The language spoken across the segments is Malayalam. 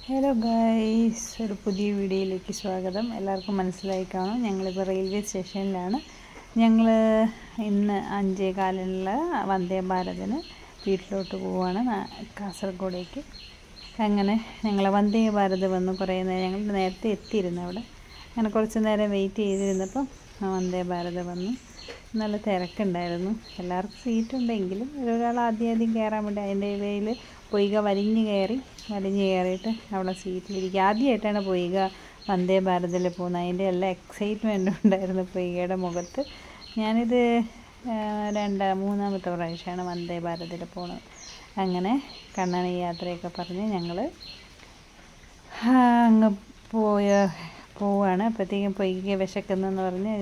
ഹലോ ഗൈസ്, ഒരു പുതിയ വീഡിയോയിലേക്ക് സ്വാഗതം. എല്ലാവർക്കും മനസ്സിലായി കാണും, ഞങ്ങളിപ്പോൾ റെയിൽവേ സ്റ്റേഷനിലാണ്. ഞങ്ങൾ ഇന്ന് 5:15 വന്ദേ ഭാരതിന് വീട്ടിലോട്ട് പോവുകയാണ്, കാസർഗോഡേക്ക്. അങ്ങനെ ഞങ്ങൾ വന്ദേ ഭാരത് വന്നു. കുറേ നേരം ഞങ്ങൾ നേരത്തെ എത്തിയിരുന്നു അവിടെ. അങ്ങനെ കുറച്ച് നേരം വെയിറ്റ് ചെയ്തിരുന്നപ്പം വന്ദേ ഭാരത് വന്നു. നല്ല തിരക്കുണ്ടായിരുന്നു. എല്ലാവർക്കും സീറ്റുണ്ടെങ്കിലും ഒരാൾ ആദ്യം കയറാൻ വേണ്ടി അതിൻ്റെ ഇടയിൽ പൊയ്ക വലിഞ്ഞ് കയറിയിട്ട് അവിടെ സീറ്റിലിരിക്കുക. ആദ്യമായിട്ടാണ് പൊയ്ക വന്ദേ ഭാരതിൽ പോകുന്നത്. അതിൻ്റെ എല്ലാ എക്സൈറ്റ്മെൻറ്റും ഉണ്ടായിരുന്നു പൊയ്കയുടെ മുഖത്ത്. ഞാനിത് മൂന്നാമത്തെ പ്രാവശ്യമാണ് വന്ദേ ഭാരതിൽ പോകുന്നത്. അങ്ങനെ കണ്ണണി യാത്രയൊക്കെ പറഞ്ഞ് ഞങ്ങൾ അങ്ങ് പോവുകയാണ്. അപ്പോഴത്തേക്കും പൊയ്ക വിശക്കുന്നെന്ന് പറഞ്ഞ്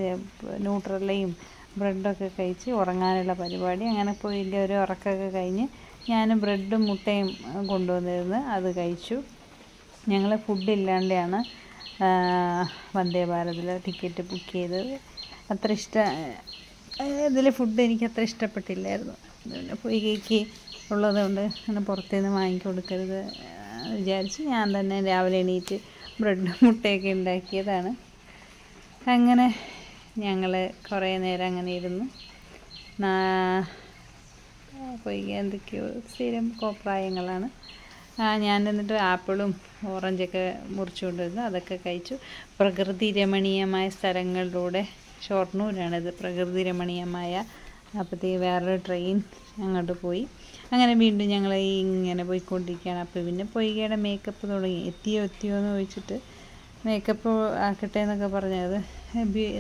ന്യൂട്രലയും ബ്രെഡൊക്കെ കഴിച്ച് ഉറങ്ങാനുള്ള പരിപാടി. അങ്ങനെ പൊയ്ക ഒരു ഉറക്കമൊക്കെ കഴിഞ്ഞ് ഞാൻ ബ്രെഡും മുട്ടയും കൊണ്ടുവന്നിരുന്നു, അത് കഴിച്ചു. ഞങ്ങൾ ഫുഡില്ലാണ്ടാണ് വന്ദേ ഭാരതിൽ ടിക്കറ്റ് ബുക്ക് ചെയ്തത്. ഇതിൽ ഫുഡ് എനിക്ക് അത്ര ഇഷ്ടപ്പെട്ടില്ലായിരുന്നു. പിന്നെ പൊയ്കയ്ക്ക് ഉള്ളതുകൊണ്ട് അങ്ങനെ പുറത്തുനിന്ന് വാങ്ങിക്കൊടുക്കരുത് വിചാരിച്ച് ഞാൻ തന്നെ രാവിലെ എണീറ്റ് ബ്രെഡും മുട്ടയൊക്കെ ഉണ്ടാക്കിയതാണ്. അങ്ങനെ ഞങ്ങൾ കുറേ നേരം അങ്ങനെ ഇരുന്നു. പൊയ്ക എന്തൊക്കെയോ സ്ഥിരം കോപ്രായങ്ങളാണ്. ഞാൻ എന്നിട്ട് ആപ്പിളും ഓറഞ്ചൊക്കെ മുറിച്ചുകൊണ്ടിരുന്നു, അതൊക്കെ കഴിച്ചു. പ്രകൃതി രമണീയമായ സ്ഥലങ്ങളിലൂടെ, ഷൊർണൂരാണിത്, പ്രകൃതി രമണീയമായ. അപ്പോഴത്തേക്ക് വേറൊരു ട്രെയിൻ അങ്ങോട്ട് പോയി. അങ്ങനെ വീണ്ടും ഞങ്ങൾ ഇങ്ങനെ പോയിക്കൊണ്ടിരിക്കുകയാണ്. അപ്പോൾ പിന്നെ പൊയ്കയുടെ മേക്കപ്പ് തുടങ്ങി. എത്തിയോ എന്ന് ചോദിച്ചിട്ട് മേക്കപ്പ് ആക്കട്ടെ എന്നൊക്കെ പറഞ്ഞത്.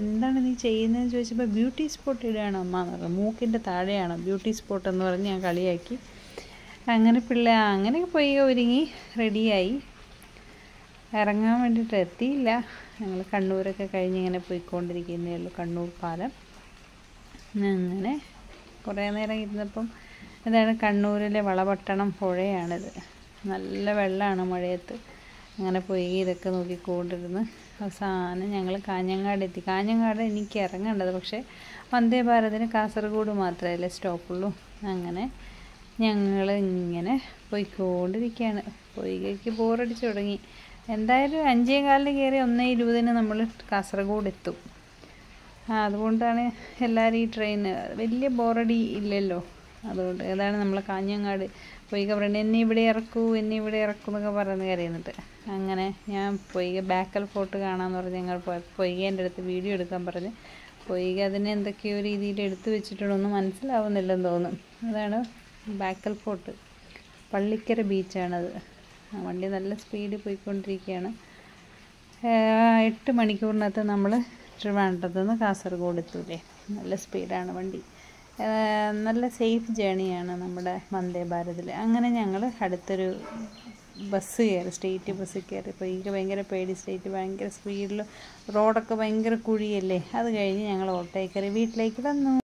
എന്താണ് നീ ചെയ്യുന്നതെന്ന് ചോദിച്ചപ്പോൾ ബ്യൂട്ടി സ്പോട്ട് ഇടുകയാണ് അമ്മ എന്ന് പറഞ്ഞു. മൂക്കിൻ്റെ താഴെയാണോ ബ്യൂട്ടി സ്പോട്ട് എന്ന് പറഞ്ഞ് ഞാൻ കളിയാക്കി. അങ്ങനെ പൊയ്ക ഒരുങ്ങി റെഡിയായി ഇറങ്ങാൻ വേണ്ടിയിട്ട്. എത്തിയില്ല, ഞങ്ങൾ കണ്ണൂരൊക്കെ കഴിഞ്ഞ് ഇങ്ങനെ പോയിക്കൊണ്ടിരിക്കുന്നേ ഉള്ളൂ, കണ്ണൂർ പാലം. അങ്ങനെ കുറേ നേരം ഇരുന്നപ്പം ഇതാണ് കണ്ണൂരിലെ വളപട്ടണം പുഴയാണിത്. നല്ല വെള്ളമാണ് മഴയത്ത്. അങ്ങനെ പൊയ്ക ഇതൊക്കെ നോക്കിക്കൊണ്ടിരുന്ന് അവസാനം ഞങ്ങൾ കാഞ്ഞങ്ങാട് എത്തി. കാഞ്ഞങ്ങാട് എനിക്ക് ഇറങ്ങേണ്ടത്, പക്ഷേ വന്ദേ ഭാരതിന് കാസർഗോഡ് മാത്രമല്ലേ സ്റ്റോപ്പുള്ളൂ. അങ്ങനെ ഞങ്ങൾ ഇങ്ങനെ പോയിക്കൊണ്ടിരിക്കുകയാണ്. പൊയ്കയ്ക്ക് ബോറടിച്ച് തുടങ്ങി. എന്തായാലും 5:15 കയറി 1:20 നമ്മൾ കാസർഗോഡ് എത്തും. അതുകൊണ്ടാണ് എല്ലാവരും ഈ ട്രെയിന് വലിയ ബോറടി ഇല്ലല്ലോ. അതുകൊണ്ട് ഏതാണ് നമ്മൾ കാഞ്ഞങ്ങാട്. പൊയ്ക പറഞ്ഞു എന്നെ ഇവിടെ ഇറക്കൂ എന്നൊക്കെ പറയുന്നത് കരയുന്നുണ്ട്. അങ്ങനെ ഞാൻ പൊയ്ക ബേക്കൽ ഫോർട്ട് കാണാമെന്ന് പറഞ്ഞ് ഞങ്ങൾ പൊയ്കേൻ്റെ അടുത്ത് വീഡിയോ എടുക്കാൻ പറഞ്ഞ്. പൊയ്ക അതിനെ എന്തൊക്കെയോ രീതിയിൽ എടുത്തു വെച്ചിട്ടുണ്ടൊന്നും മനസ്സിലാവുന്നില്ലെന്ന് തോന്നും. അതാണ് ബേക്കൽ ഫോർട്ട്, പള്ളിക്കര ബീച്ചാണത്. വണ്ടി നല്ല സ്പീഡിൽ പോയിക്കൊണ്ടിരിക്കുകയാണ്. 8 മണിക്കൂറിനകത്ത് നമ്മൾ ട്രിവാൻഡ്രത്ത് നിന്ന് കാസർഗോഡ് എത്തൂലേ. നല്ല സ്പീഡാണ് വണ്ടി. നല്ല സേഫ് ജേണിയാണ് നമ്മുടെ വന്ദേ ഭാരതിൽ. അങ്ങനെ ഞങ്ങൾ അടുത്തൊരു ബസ് കയറി, സ്റ്റേറ്റ് ബസ് കയറി. പൊയ്ക ഭയങ്കര പേടി, സ്റ്റേറ്റ് ഭയങ്കര സ്പീഡിൽ, റോഡൊക്കെ ഭയങ്കര കുഴിയല്ലേ. അത് കഴിഞ്ഞ് ഞങ്ങൾ ഓട്ടോയിൽ കയറി വീട്ടിലേക്ക് വന്നു.